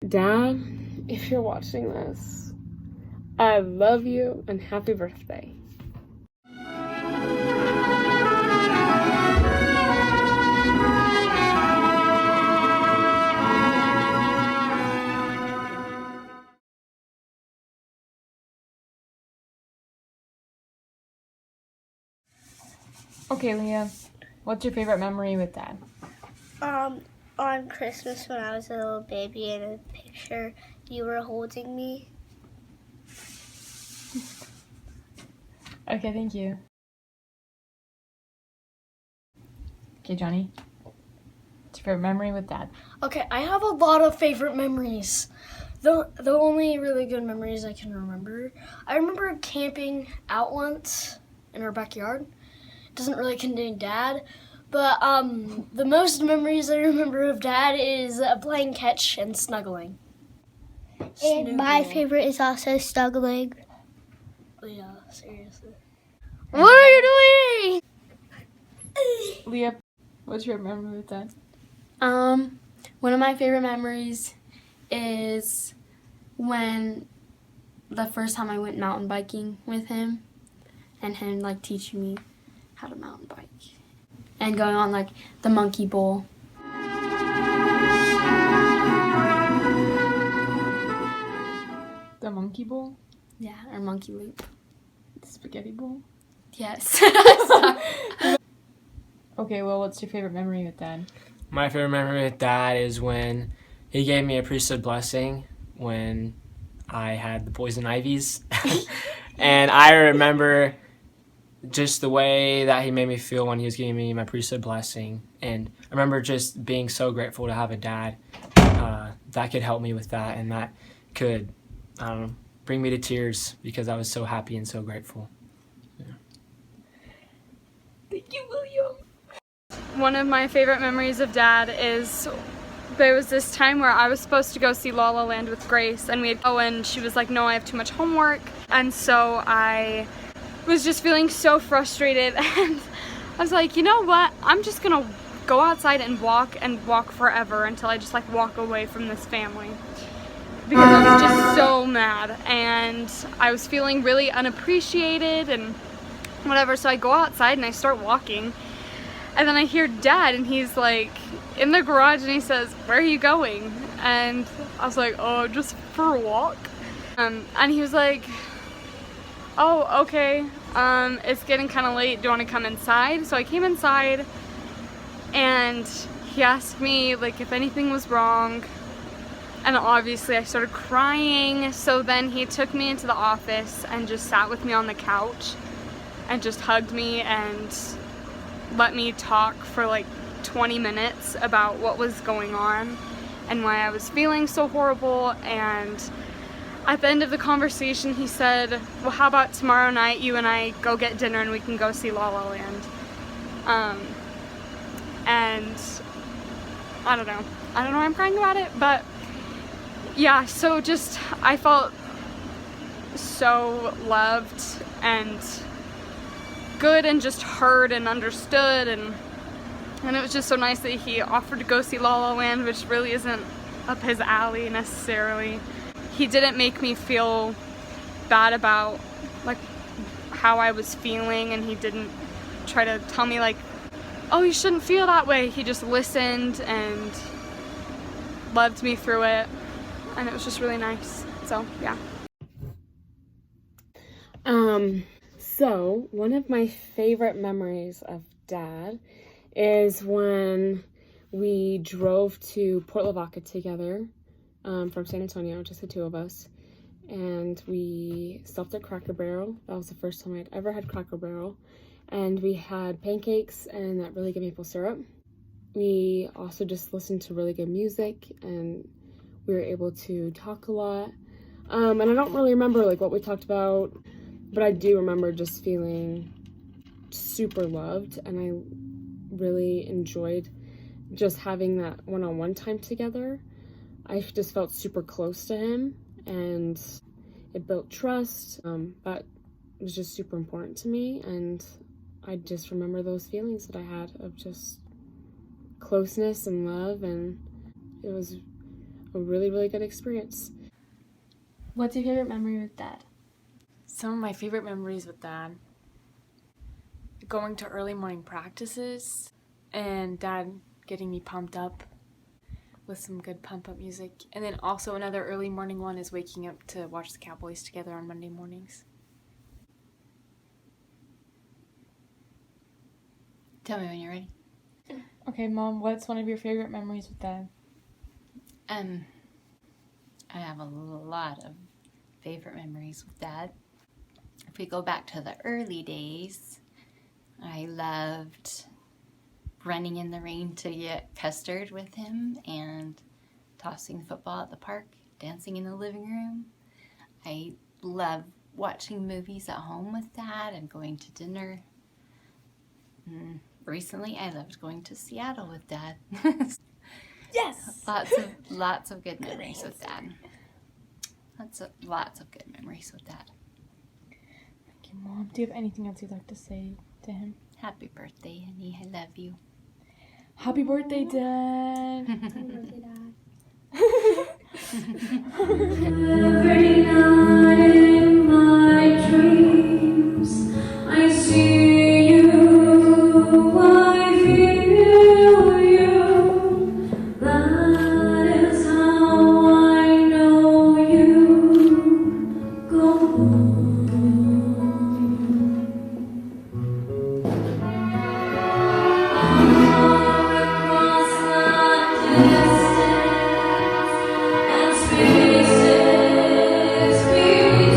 Dad, if you're watching this, I love you and happy birthday. Okay, Leah, what's your favorite memory with Dad? On Christmas when I was a little baby in a picture, you were holding me. Okay, thank you. Okay, Johnny, what's your favorite memory with Dad? Okay, I have a lot of favorite memories. The only really good memories I can remember, I remember camping out once in our backyard. It doesn't really contain Dad, but the most memories I remember of Dad is playing catch and snuggling. And my favorite is also snuggling. Yeah, seriously. What are you doing? Leah, what's your favorite memory with Dad? One of my favorite memories is when the first time I went mountain biking with him and him like teaching me how to mountain bike and going on like the monkey bowl. The monkey bowl? Yeah, or monkey loop. The spaghetti bowl? Yes. Okay, well, what's your favorite memory with Dad? My favorite memory with Dad is when he gave me a priesthood blessing when I had the poison ivies. And I remember just the way that he made me feel when he was giving me my priesthood blessing. And I remember just being so grateful to have a dad that could help me with that and that could, I don't know, bring me to tears because I was so happy and so grateful. Yeah. Thank you, William. One of my favorite memories of Dad is there was this time where I was supposed to go see La La Land with Grace, and we'd go, and she was like, no, I have too much homework. And so I was just feeling so frustrated, and I was like, you know what, I'm just gonna go outside and walk forever until I just like walk away from this family, because I was just so mad and I was feeling really unappreciated and whatever. So I go outside and I start walking, and then I hear Dad, and he's like in the garage, and he says, where are you going? And I was like, oh, just for a walk. And he was like, oh, okay, it's getting kind of late, do you want to come inside? So I came inside, and he asked me like if anything was wrong, and obviously I started crying. So then he took me into the office and just sat with me on the couch and just hugged me and let me talk for like 20 minutes about what was going on and why I was feeling so horrible. And at the end of the conversation he said, well, how about tomorrow night you and I go get dinner and we can go see La La Land. And I don't know why I'm crying about it, but yeah, so just I felt so loved and good and just heard and understood, and it was just so nice that he offered to go see La La Land, which really isn't up his alley necessarily. He didn't make me feel bad about like how I was feeling, and he didn't try to tell me like, oh, you shouldn't feel that way. He just listened and loved me through it, and it was just really nice. So yeah. So one of my favorite memories of Dad is when we drove to Port Lavaca together from San Antonio, just the two of us, and we stopped at Cracker Barrel. That was the first time I'd ever had Cracker Barrel, and we had pancakes and that really good maple syrup. We also just listened to really good music, and we were able to talk a lot. And I don't really remember like what we talked about, but I do remember just feeling super loved, and I really enjoyed just having that one-on-one time together. I just felt super close to him, and it built trust. That was just super important to me, and I just remember those feelings that I had of just closeness and love, and it was a really, really good experience. What's your favorite memory with Dad? Some of my favorite memories with Dad: going to early morning practices and Dad getting me pumped up with some good pump up music. And then also another early morning one is waking up to watch the Cowboys together on Monday mornings. Tell me when you're ready. Okay, Mom, what's one of your favorite memories with Dad? I have a lot of favorite memories with Dad. If we go back to the early days, I loved running in the rain to get custard with him and tossing the football at the park, dancing in the living room. I love watching movies at home with Dad and going to dinner. Recently, I loved going to Seattle with Dad. Yes! Lots of good memories with Dad. Lots of good memories with Dad. Thank you, Mom. Do you have anything else you'd like to say to him? Happy birthday, honey. I love you. Happy birthday, Dad! Happy birthday, Dad. Every night in my dreams, I see you, I feel you. That is how I know you go home. Across the distance and spaces between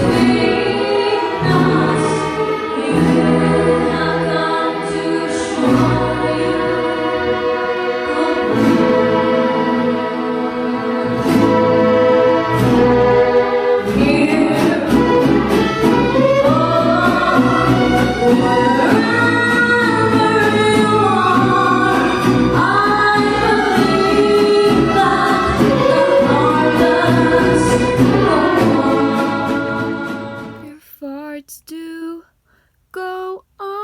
us, you have come to show you here. Wherever you are, I believe that the harvest will Your farts do go on.